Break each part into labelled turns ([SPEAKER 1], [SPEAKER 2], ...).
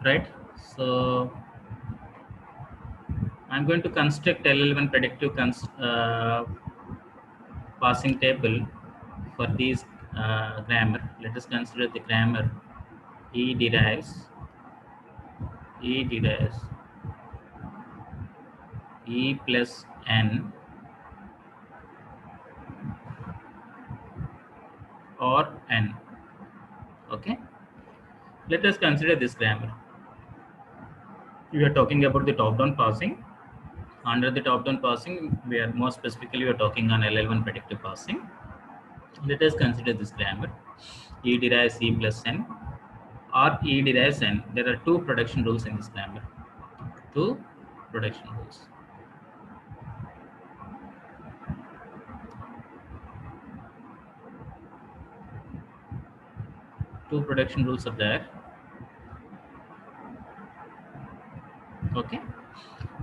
[SPEAKER 1] right? So I'm going to construct LL1 predictive passing table for these grammar. Let us consider the grammar E derives E plus N or N. Okay, let us consider this grammar. We are talking about the top-down passing. Under the top-down passing, we are more specifically we are talking on LL1 predictive passing. Let us consider this grammar. E derives E plus N or E derives N. There are two production rules in this grammar. Two production rules. Two production rules are there. Okay,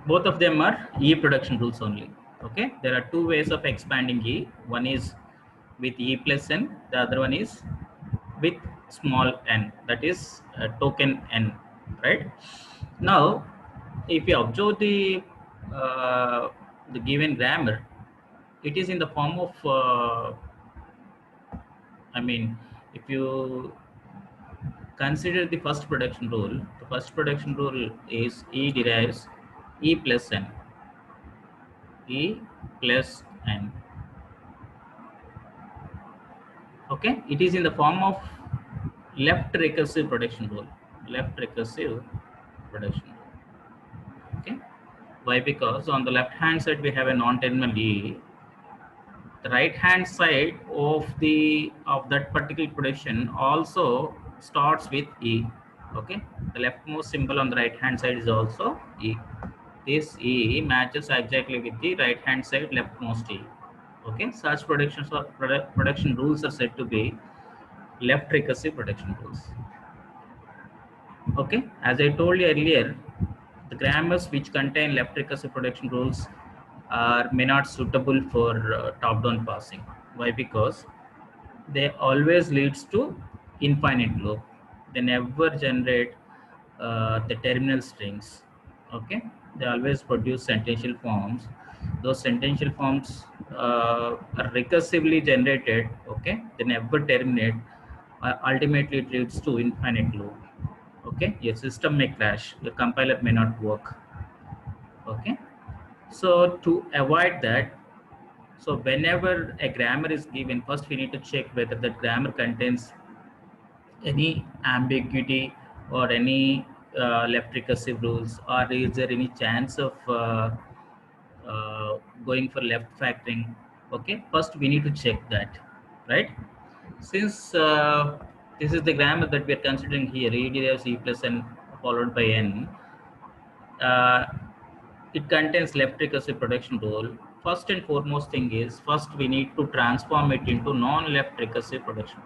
[SPEAKER 1] both of them are E production rules only. Okay, there are two ways of expanding E. One is with E plus N, the other one is with small n, that is token n, right? Now, if you observe the given grammar, it is in the form of I mean, if you consider the first production rule, the first production rule is E derives E plus N. E plus N. Okay, it is in the form of left recursive production rule. Left recursive production rule. Okay, why? Because on the left hand side we have a non-terminal E. The right hand side of that particular production also starts with E. Okay, the leftmost symbol on the right hand side is also E. This E matches exactly with the right hand side leftmost E. Okay, such production rules are said to be left recursive production rules. Okay, as I told you earlier, the grammars which contain left recursive production rules may not suitable for top-down passing. Why? Because they always leads to infinite loop. They never generate the terminal strings. Okay, they always produce sentential forms. Those sentential forms are recursively generated. Okay, they never terminate. Ultimately, it leads to infinite loop. Okay, your system may crash, your compiler may not work. Okay, so to avoid that, so whenever a grammar is given, first we need to check whether the grammar contains any ambiguity or any left recursive rules, or is there any chance of going for left factoring. Okay, first we need to check that, right? Since this is the grammar that we are considering here, E derives E plus N followed by N, uh, it contains left recursive production rule. First and foremost thing is, first we need to transform it into non-left recursive production,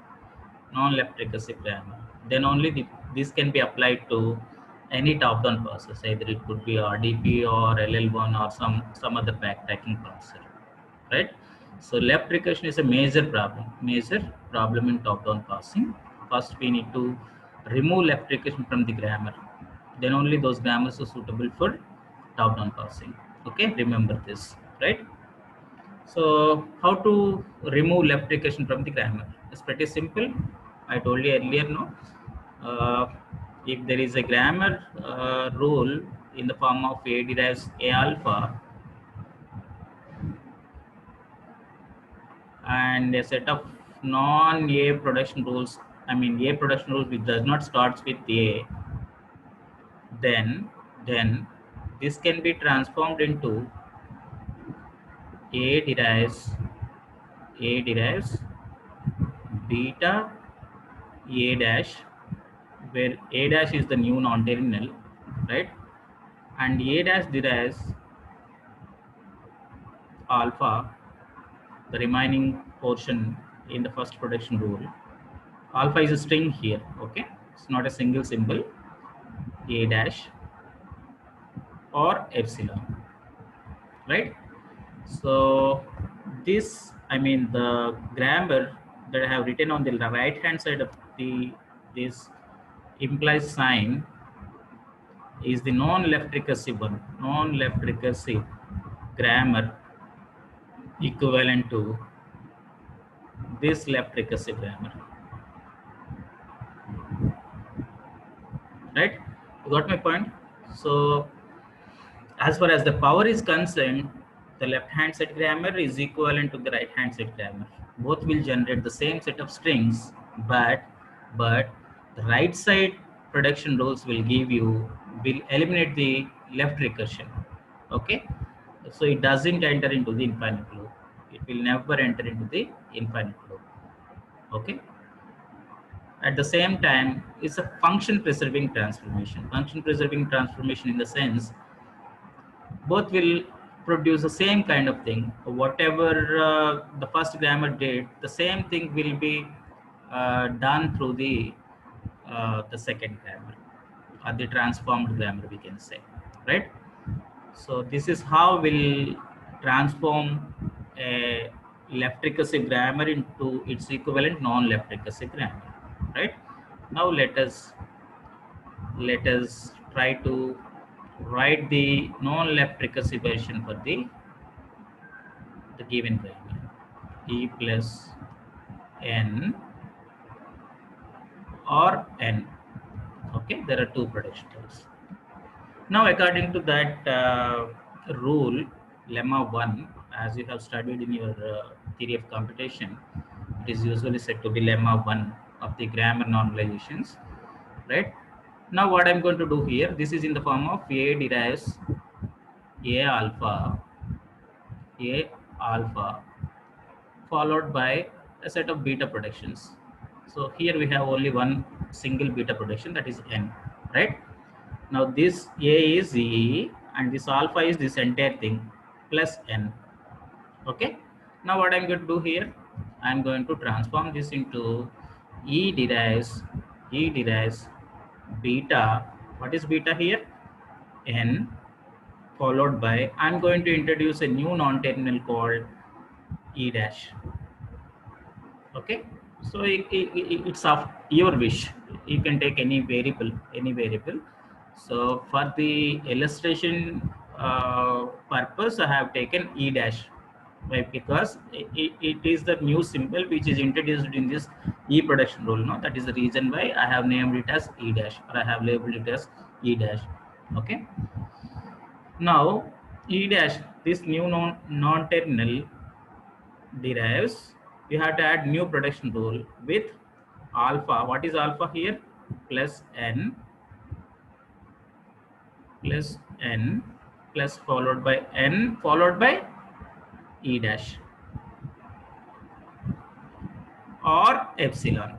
[SPEAKER 1] non-left recursive grammar. Then only this can be applied to any top-down process, either it could be RDP or LL1 or some other backtracking process, right? So left recursion is a major problem in top-down passing. First, we need to remove left recursion from the grammar. Then only those grammars are suitable for top-down passing. Okay, remember this, right? So how to remove left recursion from the grammar? It's pretty simple. I told you earlier, no? Uh, if there is a grammar rule in the form of A derives A alpha and a set of non-A production rules, I mean A production rules which does not starts with A, then this can be transformed into A derives beta A dash, where A dash is the new non-terminal, right? And A dash derives alpha, the remaining portion in the first production rule. Alpha is a string here, okay? It's not a single symbol, A dash or epsilon, right? So this, I mean, the grammar that I have written on the right hand side of this implies sign is the non-left recursive one, non-left recursive grammar equivalent to this left recursive grammar, right? You got my point? So as far as the power is concerned, the left hand side grammar is equivalent to the right hand side grammar. Both will generate the same set of strings, but the right side production rules will eliminate the left recursion. Okay, so it doesn't enter into the infinite loop. It will never enter into the infinite loop. Okay. At the same time, it's a function preserving transformation. Function preserving transformation in the sense both will produce the same kind of thing. Whatever the first grammar did, the same thing will be done through the second grammar, or the transformed grammar, we can say, right? So this is how we'll transform a left recursive grammar into its equivalent non-left recursive grammar, right? Now let us try to write the non-left recursive version for the given grammar. E plus n or n. Okay, there are two production rules. Now, according to that rule, lemma 1, as you have studied in your theory of computation, it is usually said to be lemma 1 of the grammar normalizations, right? Now, what I'm going to do here, this is in the form of A derives A alpha followed by a set of beta productions. So here we have only one single beta production, that is n, right? Now this A is E and this alpha is this entire thing plus n. Okay. Now what I'm going to do here, I'm going to transform this into E derives beta. What is beta here? N followed by, I'm going to introduce a new non-terminal called E dash. Okay, so it's of your wish. You can take any variable. So for the illustration purpose, I have taken E dash, right? Because it is the new symbol which is introduced in this E production rule. No, that is the reason why I have named it as E dash, or I have labeled it as E dash. Okay. Now E dash, this new non-terminal derives, we have to add new production rule with alpha. What is alpha here? Plus n plus followed by n followed by E dash or epsilon.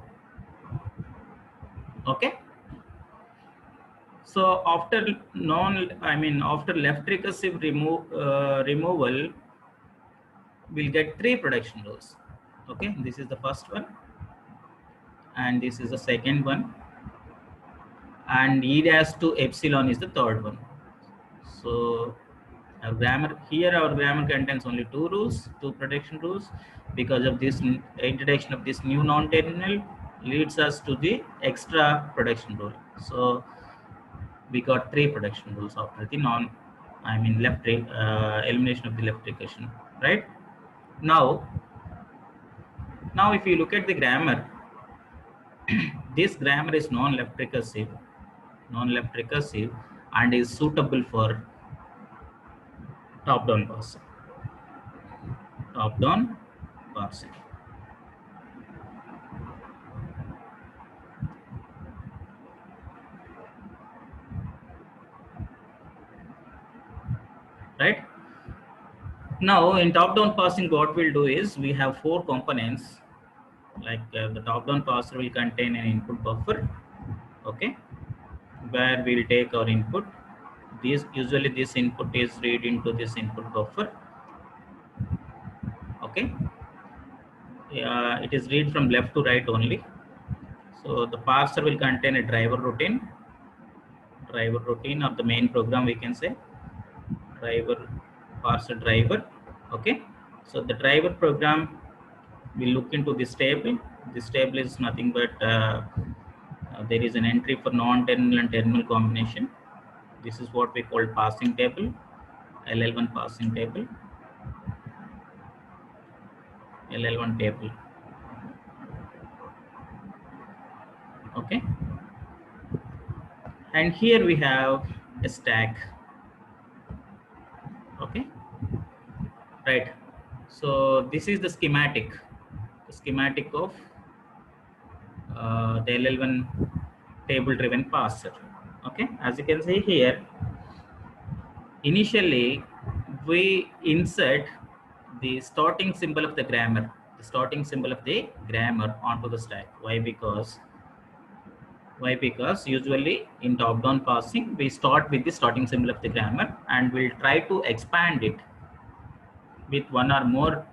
[SPEAKER 1] Okay. So after after left recursive removal, we'll get three production rules. Okay, this is the first one, and this is the second one, and E dash to epsilon is the third one. So our grammar contains only two production rules. Because of this introduction of this new non-terminal leads us to the extra production rule. So we got three production rules after the elimination of the left recursion, right? Now if you look at the grammar, this grammar is non-left recursive and is suitable for top-down parsing. Right? Now in top-down parsing, what we'll do is we have four components. Like the top-down parser will contain an input buffer, okay, where we'll take our input. Usually this input is read into this input buffer. Okay, it is read from left to right only. So the parser will contain a driver routine of the main program, we can say parser driver. Okay, so the driver program will look into this table. This table is nothing but There is an entry for non-terminal and terminal combination. This is what we call passing table, LL1 passing table, LL1 table. Okay. And here we have a stack. Okay. Right. So this is the schematic of the LL1 table driven parser. Okay. As you can see here, initially we insert the starting symbol of the grammar, onto the stack. Why? Because usually in top-down parsing, we start with the starting symbol of the grammar and we'll try to expand it with one or more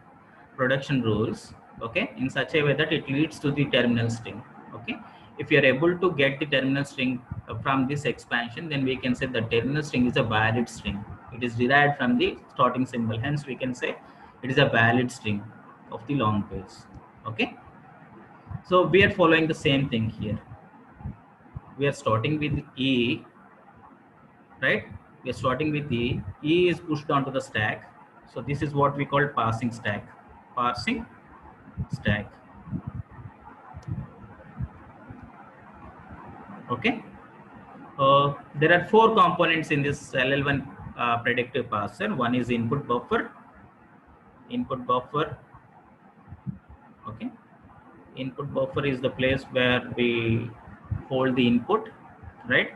[SPEAKER 1] production rules, okay, in such a way that it leads to the terminal string. Okay, if you are able to get the terminal string from this expansion, then we can say the terminal string is a valid string. It is derived from the starting symbol, hence we can say it is a valid string of the long page. Okay, so we are following the same thing here. We are starting with E, right? We are starting with E. E is pushed onto the stack. So this is what we call parsing stack. Parsing stack. Okay. There are 4 components in this LL1 predictive parser. One is input buffer. Input buffer. Okay. Input buffer is the place where we hold the input, right?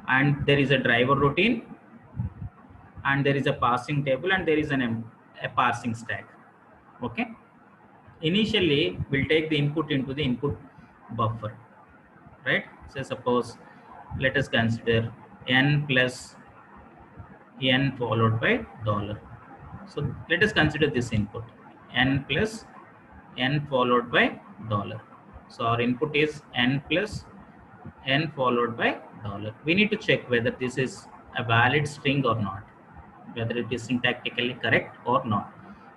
[SPEAKER 1] And there is a driver routine, and there is a parsing table, and there is a parsing stack. Okay. Initially, we'll take the input into the input buffer, right? So suppose, let us consider n plus n followed by $. So let us consider this input, n plus n followed by $. So our input is n plus n followed by $. We need to check whether this is a valid string or not, whether it is syntactically correct or not.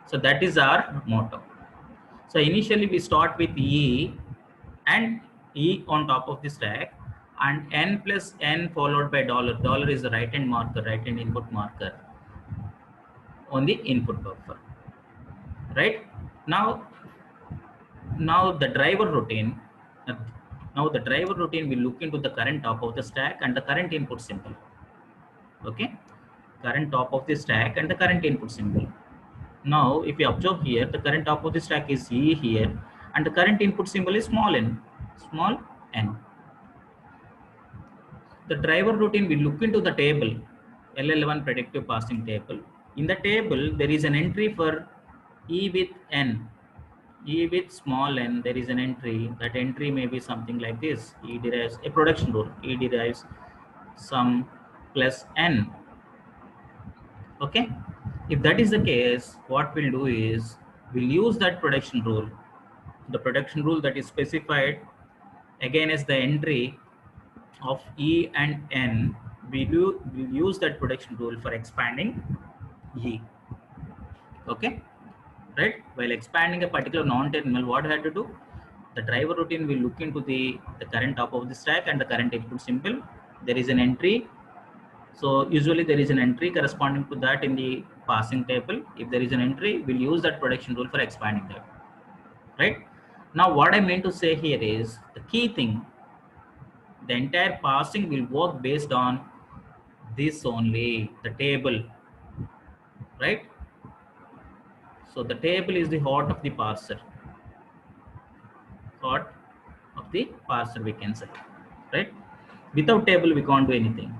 [SPEAKER 1] So that is our motto. So initially we start with E and E on top of the stack, and n plus n followed by $. Dollar is the right hand marker, right hand input marker on the input buffer. Right now the driver routine. Now the driver routine will look into the current top of the stack and the current input symbol. Okay, current top of the stack and the current input symbol. Now, if you observe here, the current top of the stack is E here, and the current input symbol is small n. The driver routine will look into the table, LL1 predictive parsing table. In the table, there is an entry for E with n. E with small n, there is an entry. That entry may be something like this. E derives a production rule. E derives some plus n. Okay. If that is the case, what we'll do is we'll use that production rule. The production rule that is specified again as the entry of E and N. We'll use that production rule for expanding E. Okay. Right? While expanding a particular non-terminal, what I have to do? The driver routine will look into the current top of the stack and the current input symbol. There is an entry. So usually there is an entry corresponding to that in the parsing table. If there is an entry, we'll use that production rule for expanding that. Right? Now what I mean to say here is the key thing, the entire parsing will work based on this only, the table. Right? So the table is the heart of the parser. Heart of the parser, we can say. Right? Without table, we can't do anything.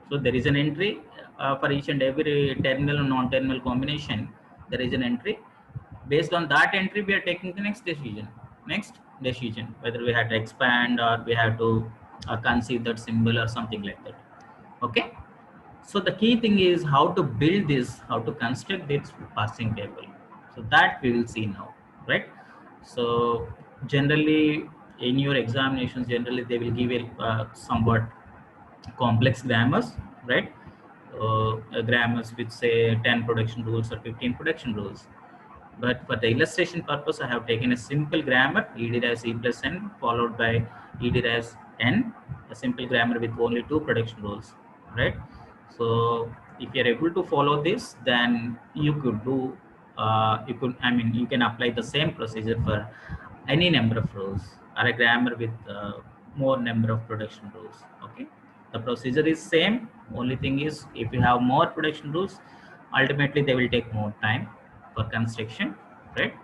[SPEAKER 1] So there is an entry for each and every terminal and non-terminal combination. There is an entry. Based on that entry, we are taking the next decision. Whether we have to expand or we have to conceive that symbol or something like that. Okay. So the key thing is how to build this, how to construct this parsing table. So that we will see now, right? So generally in your examinations, generally they will give a somewhat complex grammars, right? Grammars with say 10 production rules or 15 production rules. But for the illustration purpose, I have taken a simple grammar, e derives e plus n followed by e derives n, a simple grammar with only two production rules, right? So if you are able to follow this, then you could do you can apply the same procedure for any number of rules, or a grammar with more number of production rules. Okay, the procedure is same. Only thing is, if you have more production rules, ultimately they will take more time for construction, right?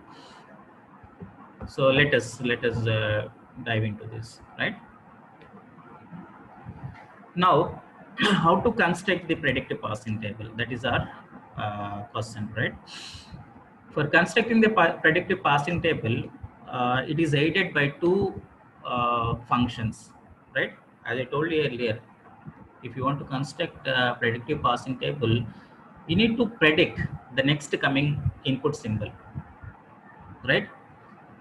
[SPEAKER 1] So let us dive into this, right? Now, how to construct the predictive parsing table? That is our question, right? For constructing the predictive parsing table, it is aided by two functions, right? As I told you earlier, if you want to construct a predictive parsing table, you need to predict the next coming input symbol, right?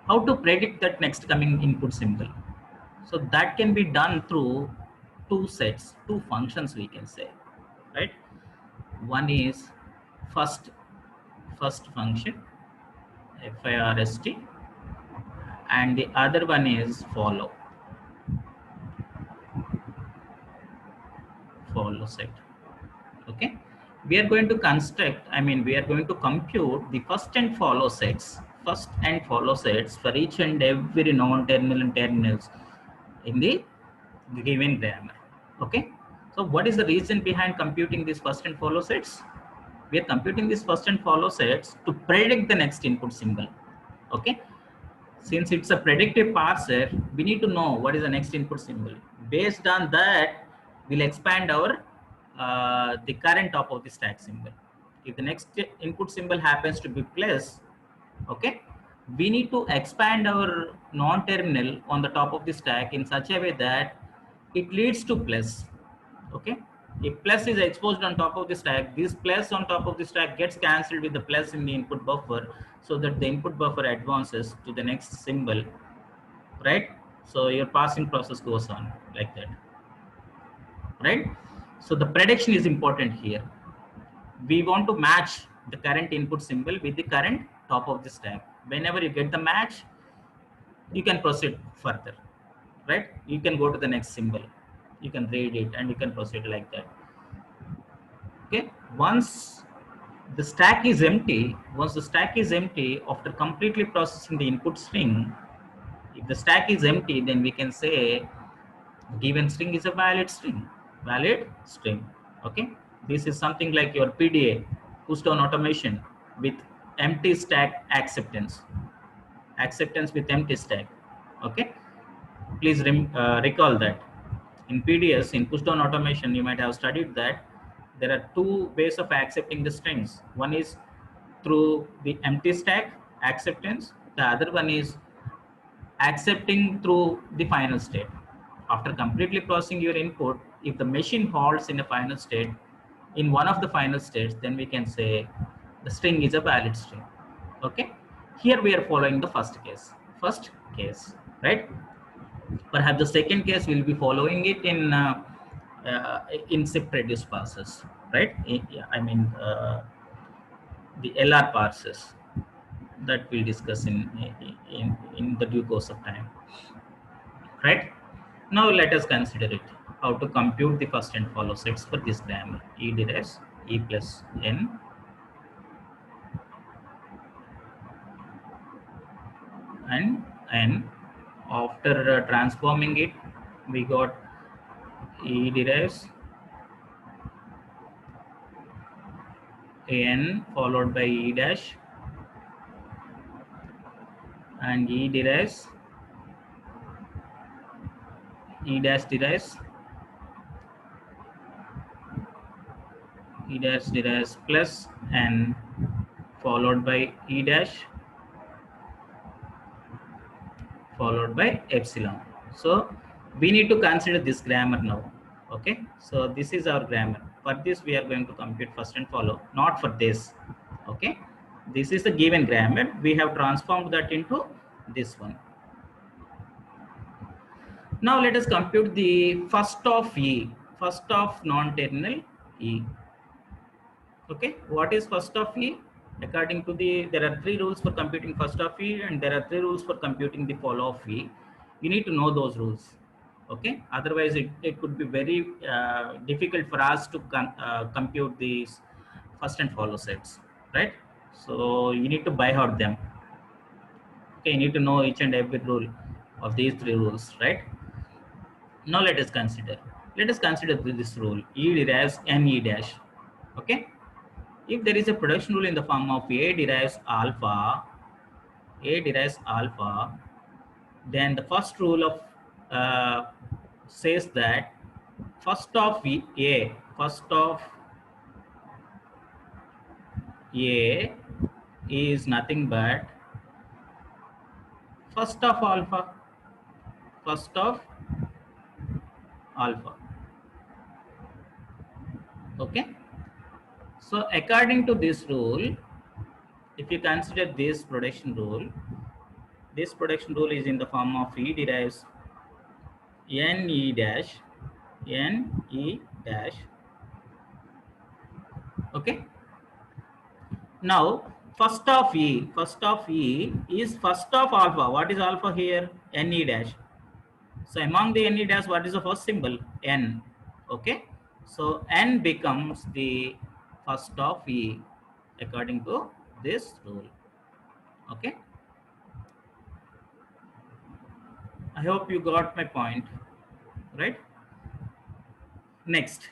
[SPEAKER 1] How to predict that next coming input symbol? So that can be done through two sets, two functions we can say, right? One is first function, first, and the other one is follow set. Okay, we are going to construct, we are going to compute the first and follow sets, for each and every non-terminal and terminals in the given grammar. Okay, so what is the reason behind computing these first and follow sets? We are computing these first and follow sets to predict the next input symbol. Okay, since it's a predictive parser, we need to know what is the next input symbol. Based on that, we'll expand our the current top of the stack symbol. If the next input symbol happens to be plus, okay, we need to expand our non-terminal on the top of the stack in such a way that it leads to plus. Okay, if plus is exposed on top of the stack, this plus on top of the stack gets cancelled with the plus in the input buffer, so that the input buffer advances to the next symbol, right? So your parsing process goes on like that, right? So the prediction is important here. We want to match the current input symbol with the current top of the stack. Whenever you get the match, you can proceed further, right? You can go to the next symbol, you can read it, and you can proceed like that. Okay, once the stack is empty, after completely processing the input string, if the stack is empty, then we can say given string is a valid string. Okay, this is something like your PDA, push down automation, with empty stack acceptance with empty stack. Okay, please recall that in PDS, in push down automation, you might have studied that there are two ways of accepting the strings. One is through the empty stack acceptance, the other one is accepting through the final state. After completely processing your input, if the machine halts in a final state, in one of the final states, then we can say the string is a valid string. Okay, here we are following the first case, right? Perhaps the second case will be following it in shift reduce parsers, right? The LR parsers that we'll discuss in the due course of time, right? Now let us consider it, how to compute the first and follow sets for this grammar. E derives e plus n and n. After transforming it, we got e derives n followed by e dash, and e derives e dash derives plus n followed by e dash followed by epsilon. So we need to consider this grammar now. Okay, so this is our grammar. For this, we are going to compute first and follow, not for this. Okay, this is the given grammar. We have transformed that into this one. Now let us compute the first of non-terminal E. Okay, what is first of E? According to there are three rules for computing first of E, and there are three rules for computing the follow of E. You need to know those rules. Okay, otherwise it could be very difficult for us to compute these first and follow sets, right? So you need to by heart them. Okay, you need to know each and every rule of these three rules, right? Now let us consider this rule: E derives n E dash. Okay, if there is a production rule in the form of A derives alpha, then the first rule of says that first of A is nothing but first of alpha, first of alpha. Okay. So according to this rule, if you consider this production rule is in the form of E derives n E dash, n E dash. Okay. Now first of E is first of alpha. What is alpha here? N E dash. So among the n E dash, what is the first symbol? N. Okay. So n becomes the first of E according to this rule. Okay. I hope you got my point, right? Next,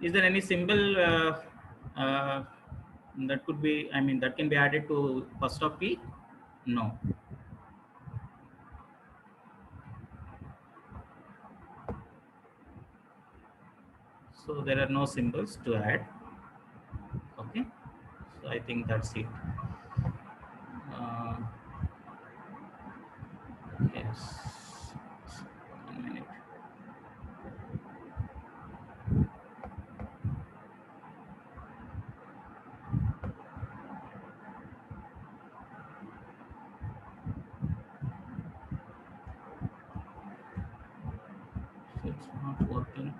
[SPEAKER 1] is there any symbol that could be? I mean, that can be added to first of P? No. So there are no symbols to add. Okay. So I think that's it. Yes. 1 minute. It's not working.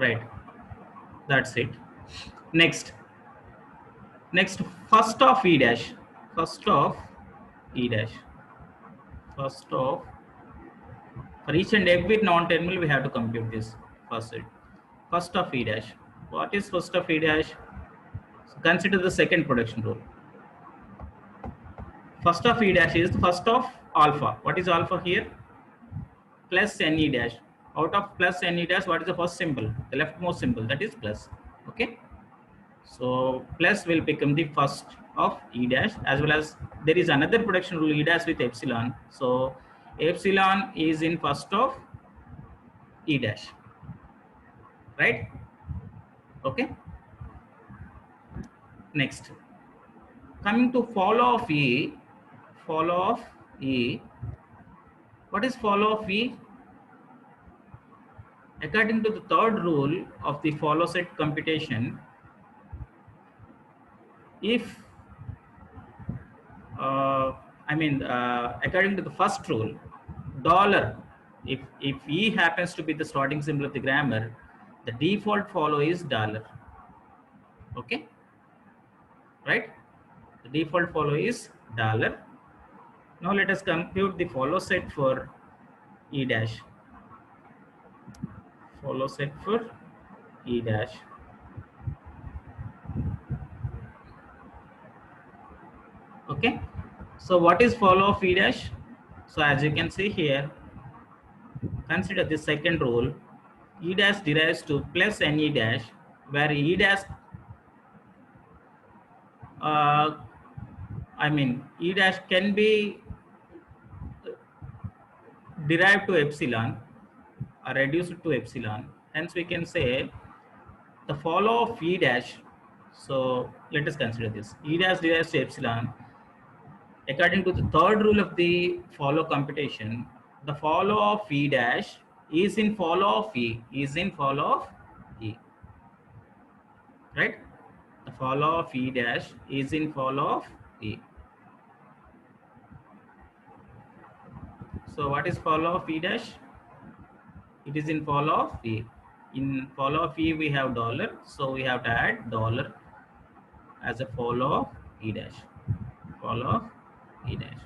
[SPEAKER 1] Right. That's it. Next, first of E dash. First of E dash. First of, for each and every non-terminal, we have to compute this first. First of E dash. What is first of E dash? So consider the second production rule. First of E dash is the first of alpha. What is alpha here? Plus Ne dash. Out of plus Ne dash, what is the first symbol? The leftmost symbol, that is plus. Okay. So plus will become the first of E dash, as well as there is another production rule E dash with epsilon. So epsilon is in first of E dash, right? Okay. Next, coming to follow of E. What is follow of E? According to the third rule of the follow set computation, if according to the first rule, dollar, if E happens to be the starting symbol of the grammar, the default follow is dollar. Okay, right? The default follow is dollar. Now let us compute the follow set for E dash. Follow set for E dash. Okay, so what is follow of E dash? So as you can see here, consider the second rule. E dash derives to plus Ne dash, where E dash E dash can be derived to epsilon or reduced to epsilon. Hence we can say the follow of E dash. So let us consider this. E dash derives to epsilon. According to the third rule of the follow computation, the follow of E dash is in follow of E, is in follow of right? The follow of E dash is in follow of E. So what is follow of E dash? It is in follow of E. In follow of E we have dollar, so we have to add dollar as a follow of E dash. Follow of E dash.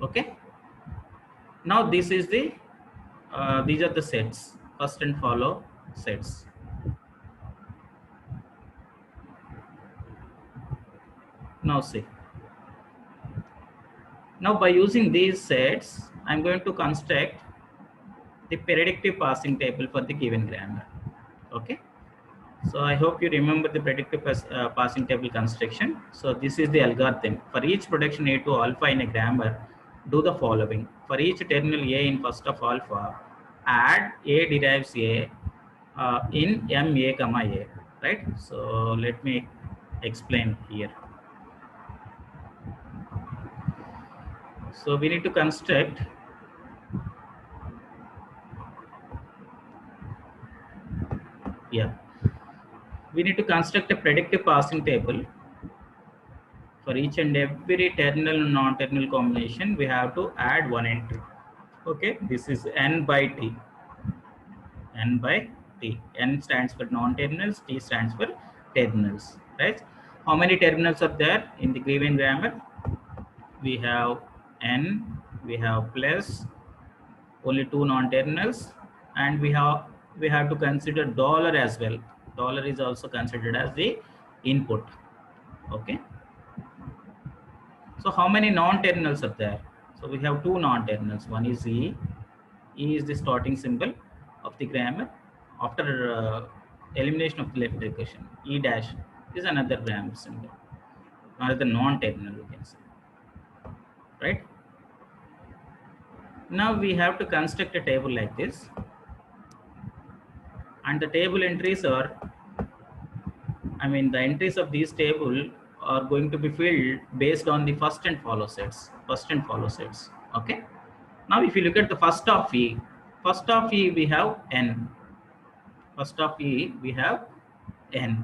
[SPEAKER 1] Okay. Now this is the these are the sets, first and follow sets. Now see. Now by using these sets, I'm going to construct the predictive passing table for the given grammar. Okay. So I hope you remember the predictive passing table construction. So this is the algorithm. For each projection A to alpha in a grammar, do the following. For each terminal A in first of alpha, add A derives A in M A comma A, right? So let me explain here. So we need to construct we need to construct a predictive passing table for each and every terminal and non-terminal combination. We have to add one entry. Okay, this is n by t. N by t. N stands for non-terminals, t stands for terminals, right? How many terminals are there in the given grammar? We have n, we have plus only two non-terminals, and we have to consider dollar as well. Dollar is also considered as the input. Okay. So how many non-terminals are there? So we have two non-terminals. One is E. E is the starting symbol of the grammar. After elimination of the left equation, E dash is another grammar symbol, another non-terminal, you can say, right? Now we have to construct a table like this, and the table entries are, the entries of this table are going to be filled based on the first and follow sets. Okay. Now if you look at the first of E, we have n. First of E we have n.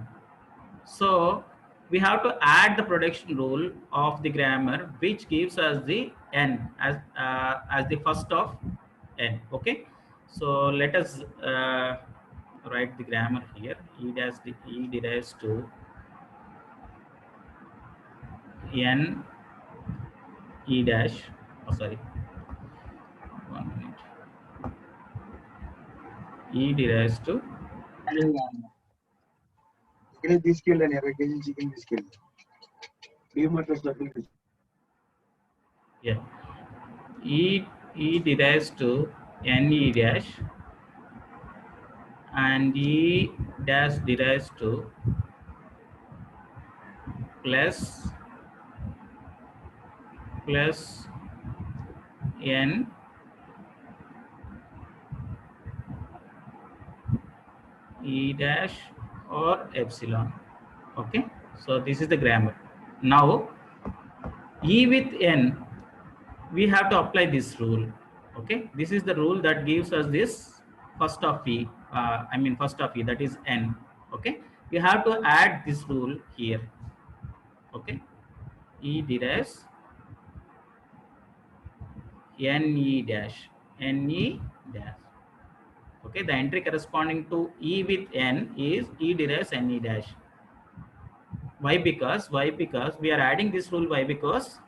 [SPEAKER 1] So we have to add the production rule of the grammar, which gives us the n as the first of n. Okay. So let us write the grammar here. E derives to n E dash. Oh, sorry. 1 minute. E derives to yeah. E derives to n E dash, and E dash derives to plus n E dash or epsilon. Okay, so this is the grammar. Now E with n, we have to apply this rule. Okay, this is the rule that gives us this first of E, first of E, that is n. Okay, we have to add this rule here. Okay, E derives ne dash. Okay, the entry corresponding to E with n is E derives ne dash. Why? Because we are adding this rule. Why? Because